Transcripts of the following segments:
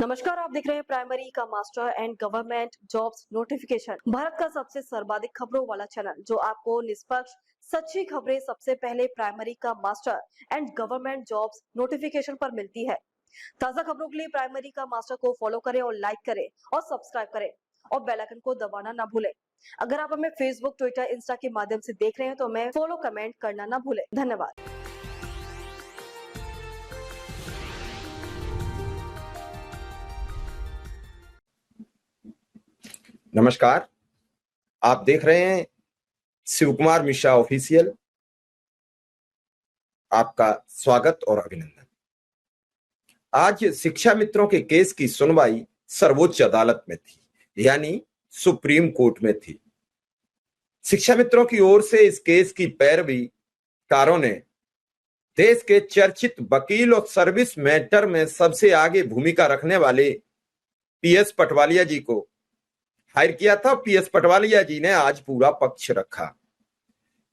नमस्कार, आप देख रहे हैं प्राइमरी का master and government jobs notification, Bharat का सबसे सर्वाधिक खबरों वाला चैनल जो आपको निष्पक्ष सच्ची खबरें सबसे पहले प्राइमरी का master and government jobs notification पर मिलती है। ताजा खबरों के लिए प्राइमरी का मास्टर को फॉलो करें और लाइक करें और सब्सक्राइब करें और बेल आइकन को दबाना ना भूलें। अगर आप हमें फेसबुक, ट्विटर, इंस्टा के माध्यम से देख रहे हैं तो हमें फॉलो, कमेंट करना ना भूलें। धन्यवाद। नमस्कार, आप देख रहे हैं शिव कुमार मिश्रा ऑफिशियल। आपका स्वागत और अभिनंदन। आज शिक्षा मित्रों के केस की सुनवाई सर्वोच्च अदालत में थी, यानी सुप्रीम कोर्ट में थी। शिक्षा मित्रों की ओर से इस केस की पैरवीकारों ने देश के चर्चित वकील और सर्विस मैटर में सबसे आगे भूमिका रखने वाले पीएस पटवालिया जी को हायर किया था। पीएस पटवालिया जी ने आज पूरा पक्ष रखा।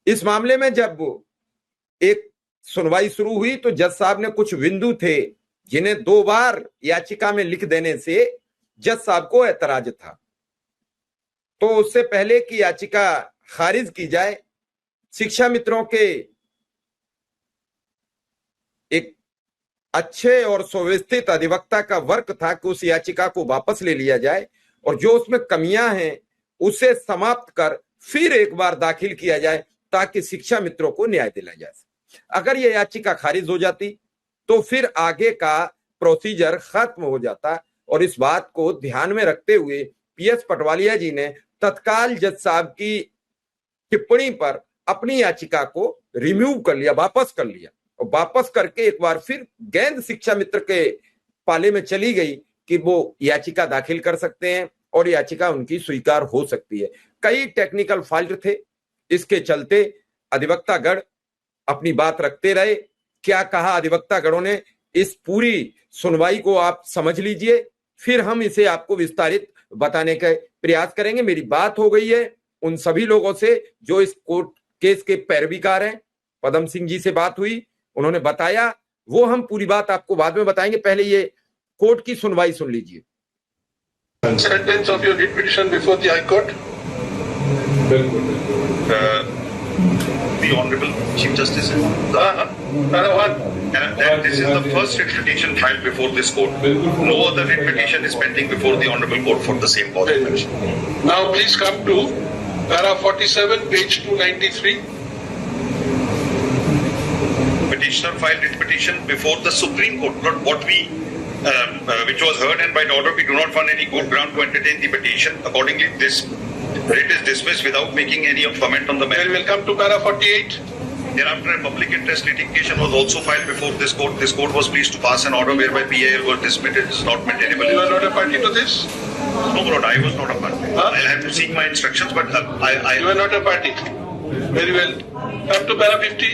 इस मामले में जब एक सुनवाई शुरू हुई तो जज साहब ने कुछ बिंदु थे जिन्हें 2 बार याचिका में लिख देने से जज साहब को ऐतराज था, तो उससे पहले कि याचिका खारिज की जाए, शिक्षा मित्रों के एक अच्छे और सुव्यवस्थित अधिवक्ता का वर्क था कि उस याचिका को वापस ले लिया जाए और जो उसमें कमियां हैं उसे समाप्त कर फिर एक बार दाखिल किया जाए ताकि शिक्षा मित्रों को न्याय दिलाया जाए। अगर यह याचिका खारिज हो जाती तो फिर आगे का प्रोसीजर खत्म हो जाता और इस बात को ध्यान में रखते हुए पीएस पटवालिया जी ने तत्काल जज साहब की टिप्पणी पर अपनी याचिका को रिमूव कर लिया, वापस कर लिया और वापस करके एक बार फिर गेंद शिक्षा मित्र के पाले में चली गई कि वो याचिका दाखिल कर सकते हैं और याचिका उनकी स्वीकार हो सकती है। कई टेक्निकल फॉल्ट थे, इसके चलते अधिवक्तागण अपनी बात रखते रहे। क्या कहा अधिवक्तागणों ने, इस पूरी सुनवाई को आप समझ लीजिए, फिर हम इसे आपको विस्तारित बताने का प्रयास करेंगे। मेरी बात हो गई है उन सभी लोगों से जो इस कोर्ट केस के पैरवीकार हैं। पदम सिंह जी से बात हुई, उन्होंने बताया, वो हम पूरी बात आपको बाद में बताएंगे। पहले ये कोर्ट की सुनवाई सुन लीजिए। Sentence of your writ petition before the High Court. The Honorable Chief Justice. Para one. That this is the first writ petition filed before this court. No other writ petition is pending before the Honorable Court for the same cause. Now please come to para 47, page 293. Petitioner filed writ petition before the Supreme Court. Not what we, which was heard, and by the order we do not find any good ground to entertain the petition. Accordingly, this writ is dismissed without making any comment on the matter. Then we'll come to para 48. Thereafter, a public interest litigation was also filed before this court. This court was pleased to pass an order whereby PIL were dismissed. It is not maintainable. You are not a party to this? No, Lord, I was not a party. I'll have to seek my instructions, but You are not a party. Very well. Come to para 50.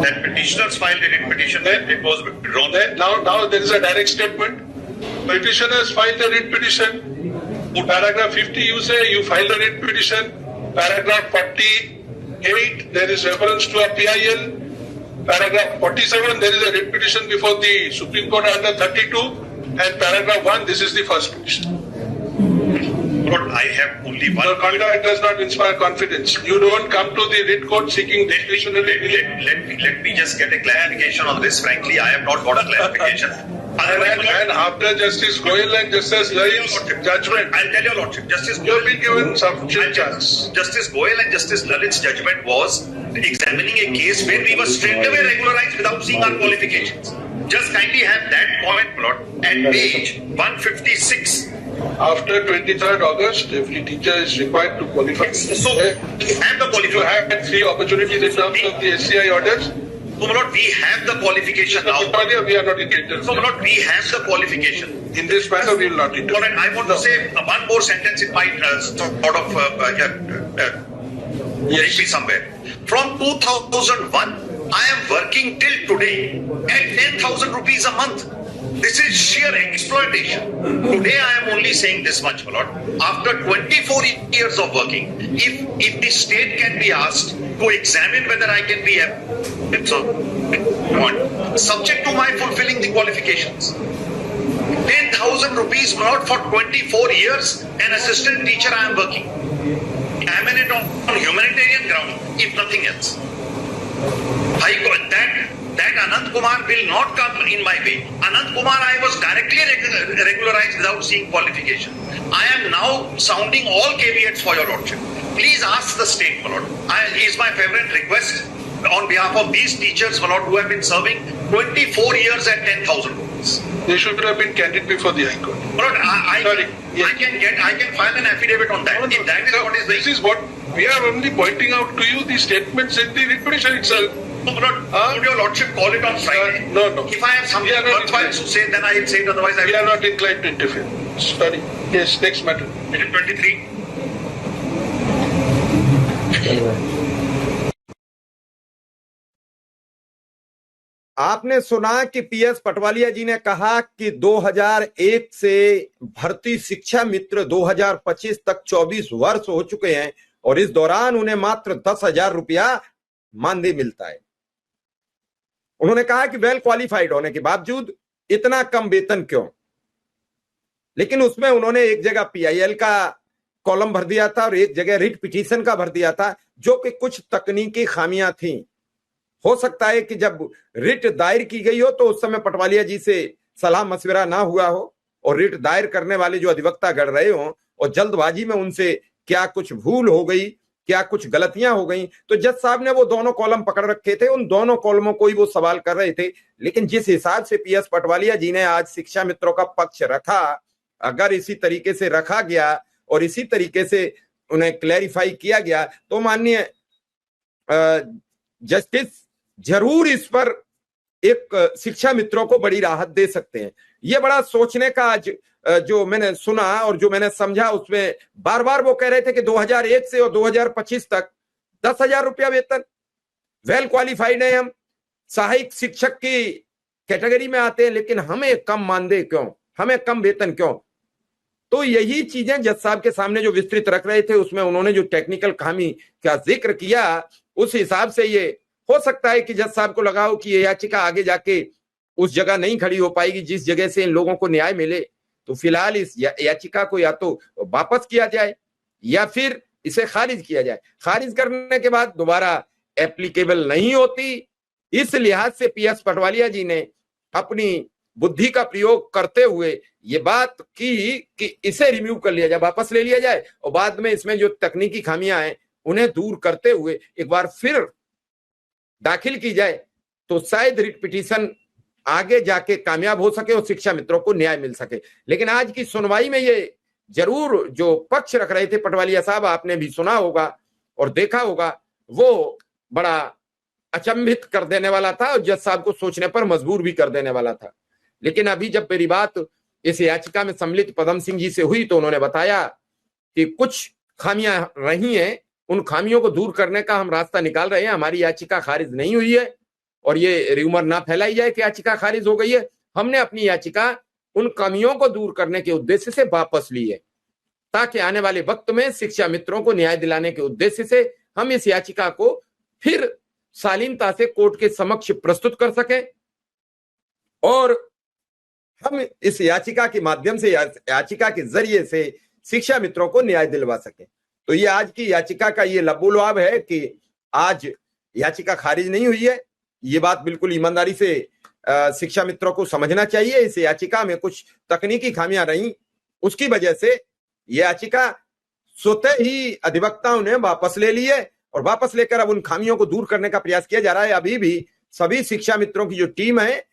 That petitioners filed a writ petition, Then- it was withdrawn. Then now there is a direct statement. Petitioners filed a writ petition. Paragraph 50 you say you filed a writ petition. Paragraph 48 there is reference to a PIL. Paragraph 47 there is a writ petition before the Supreme Court under 32. And paragraph 1 this is the first petition. Lord, I have only one. Your conduct does not inspire confidence. You don't come to the writ court seeking discretionary relief. Let me just get a clarification on this. Frankly, I have not got a clarification. And after Justice Goyal and Justice Lalit's judgment, I'll tell your Lordship, Justice you have been given sufficient Goyal, chance. Justice Goyal and Justice Lalit's judgment was examining a case where we were straight away regularized without seeing our qualifications. Just kindly have that point, Lord, at page 156. After 23rd August, every teacher is required to qualify. So, we have the You qualification. had 3 opportunities in terms of the SCI orders. So, my Lord, we have the qualification now. Earlier, we are not interested. So, my Lord, we have the qualification. In this matter, we will not Lord, interfere. and I want to say one more sentence. It might sort of reach me somewhere. From 2001, I am working till today at 10,000 rupees a month. This is sheer exploitation. Today I am only saying this much, my Lord. After 24 years of working, if the state can be asked to examine whether I can be subject to my fulfilling the qualifications. 10,000 rupees, my lord, for 24 years, an assistant teacher I am working. I am in it on humanitarian ground, if nothing else. High Court, that Anant Kumar will not come in my way. Anant Kumar, I was directly regularized without seeing qualification. I am now sounding all caveats for your lordship. Please ask the state, my lord. Is my favorite request on behalf of these teachers, my lord, who have been serving 24 years at 10,000 rupees. They should have been candid before the High Court. My lord, Sorry. Yes. I can file an affidavit on that. If that is what is This is what we are only pointing out to you, the statements in the writ petition itself. No, would your lordship call it on Friday? No. If I have something worthwhile to say, then I will say it. Otherwise, I We will. are not inclined to interfere. Sorry. Yes, next matter. Minute 23. आपने सुना कि PS Patwalia जी ने कहा कि 2001 से भर्ती शिक्षा मित्र 2025 तक 24 वर्ष हो चुके हैं और इस दौरान उन्हें मात्र 10,000 रुपया मानदेय मिलता है। उन्होंने कहा कि वेल क्वालिफाइड होने के बावजूद इतना कम वेतन क्यों? लेकिन उसमें उन्होंने एक जगह पीआईएल का कॉलम भर दिया था और एक जगह रिट पिटीशन का भर दिया था, जो कि कुछ तकनीकी खामियां थी। हो सकता है कि जब रिट दायर की गई हो तो उस समय पटवालिया जी से सलाह मशविरा ना हुआ हो और रिट दायर करने वाले जो अधिवक्ता गढ़ रहे हो और जल्दबाजी में उनसे क्या कुछ भूल हो गई, क्या कुछ गलतियां हो गई, तो जज साहब ने वो दोनों कॉलम पकड़ रखे थे, उन दोनों कॉलमों को ही वो सवाल कर रहे थे। लेकिन जिस हिसाब से पीएस पटवालिया जी ने आज शिक्षा मित्रों का पक्ष रखा, अगर इसी तरीके से रखा गया और इसी तरीके से उन्हें क्लैरिफाई किया गया तो माननीय जस्टिस जरूर इस पर एक शिक्षा मित्रों को बड़ी राहत दे सकते हैं। ये बड़ा सोचने का आज जो मैंने सुना और जो मैंने समझा, उसमें बार बार वो कह रहे थे कि 2001 से और 2025 तक 10,000 रुपया वेतन, वेल क्वालिफाइड है, हम सहायक शिक्षक की कैटेगरी में आते हैं, लेकिन हमें कम मानदेय क्यों, हमें कम वेतन क्यों? तो यही चीजें जज साहब के सामने जो विस्तृत रख रहे थे, उसमें उन्होंने जो टेक्निकल खामी का जिक्र किया, उस हिसाब से ये हो सकता है कि जज साहब को लगा हो कि ये याचिका आगे जाके उस जगह नहीं खड़ी हो पाएगी जिस जगह से इन लोगों को न्याय मिले। तो फिलहाल इस याचिका को या तो वापस किया जाए या फिर इसे खारिज किया जाए। खारिज करने के बाद दोबारा एप्लीकेबल नहीं होती, इस लिहाज से पीएस पटवालिया जी ने अपनी बुद्धि का प्रयोग करते हुए ये बात की कि इसे रिमूव कर लिया जाए, वापस ले लिया जाए और बाद में इसमें जो तकनीकी खामियां हैं उन्हें दूर करते हुए एक बार फिर दाखिल की जाए, तो शायद रिट पिटीशन आगे जाके कामयाब हो सके और शिक्षा मित्रों को न्याय मिल सके। लेकिन आज की सुनवाई में ये जरूर जो पक्ष रख रहे थे पटवालिया साहब, आपने भी सुना होगा और देखा होगा, वो बड़ा अचंभित कर देने वाला था और जज साहब को सोचने पर मजबूर भी कर देने वाला था। लेकिन अभी जब मेरी बात इस याचिका में सम्मिलित पदम सिंह जी से हुई तो उन्होंने बताया कि कुछ खामियां रही हैं, उन खामियों को दूर करने का हम रास्ता निकाल रहे हैं। हमारी याचिका खारिज नहीं हुई है और ये र्यूमर ना फैलाई जाए कि याचिका खारिज हो गई है। हमने अपनी याचिका उन कमियों को दूर करने के उद्देश्य से वापस ली है, ताकि आने वाले वक्त में शिक्षा मित्रों को न्याय दिलाने के उद्देश्य से हम इस याचिका को फिर शालीनता से कोर्ट के समक्ष प्रस्तुत कर सकें और हम इस याचिका के माध्यम से, याचिका के जरिए से शिक्षा मित्रों को न्याय दिलवा सकें। तो ये आज की याचिका का ये लबोलवाब है कि आज याचिका खारिज नहीं हुई है। ये बात बिल्कुल ईमानदारी से शिक्षा मित्रों को समझना चाहिए। इस याचिका में कुछ तकनीकी खामियां रही, उसकी वजह से ये याचिका स्वतः ही अधिवक्ताओं ने वापस ले ली है और वापस लेकर अब उन खामियों को दूर करने का प्रयास किया जा रहा है। अभी भी सभी शिक्षा मित्रों की जो टीम है,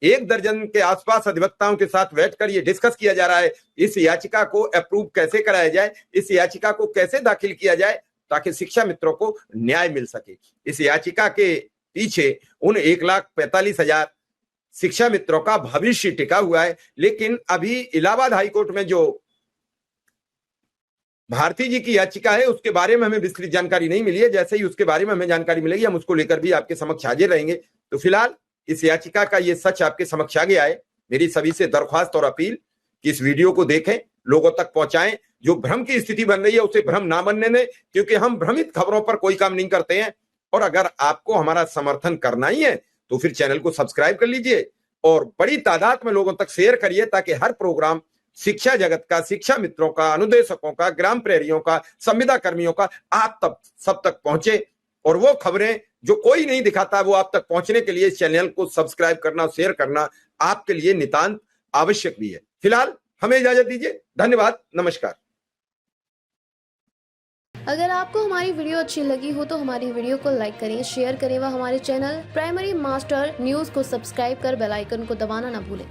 1 दर्जन के आसपास अधिवक्ताओं के साथ बैठकर ये डिस्कस किया जा रहा है इस याचिका को अप्रूव कैसे कराया जाए, इस याचिका को कैसे दाखिल किया जाए ताकि शिक्षा मित्रों को न्याय मिल सके। इस याचिका के पीछे उन 1,45,000 शिक्षा मित्रों का भविष्य टिका हुआ है। लेकिन अभी इलाहाबाद हाईकोर्ट में जो भारती जी की याचिका है उसके बारे में हमें विस्तृत जानकारी नहीं मिली है। जैसे ही उसके बारे में हमें जानकारी मिलेगी हम उसको लेकर भी आपके समक्ष हाजिर रहेंगे। तो फिलहाल इस याचिका का ये सच आपके समक्ष आ गया है। मेरी सभी से दरख्वास्त और अपील कि इस वीडियो को देखें, लोगों तक पहुंचाएं। जो भ्रम की स्थिति बन रही है उसे भ्रम ना बनने दें, क्योंकि हम भ्रमित खबरों पर कोई काम नहीं करते हैं। और अगर आपको हमारा समर्थन करना ही है तो फिर चैनल को सब्सक्राइब कर लीजिए और बड़ी तादाद में लोगों तक शेयर करिए ताकि हर प्रोग्राम शिक्षा जगत का, शिक्षा मित्रों का, अनुदेशकों का, ग्राम प्रहरियों का, संविदा कर्मियों का, आप तक सब तक पहुंचे। और वो खबरें जो कोई नहीं दिखाता वो आप तक पहुंचने के लिए चैनल को सब्सक्राइब करना, शेयर करना आपके लिए नितांत आवश्यक भी है। फिलहाल हमें इजाजत दीजिए। धन्यवाद, नमस्कार। अगर आपको हमारी वीडियो अच्छी लगी हो तो हमारी वीडियो को लाइक करें, शेयर करें व हमारे चैनल प्राइमरी मास्टर न्यूज को सब्सक्राइब कर बेल आइकन को दबाना ना भूलें।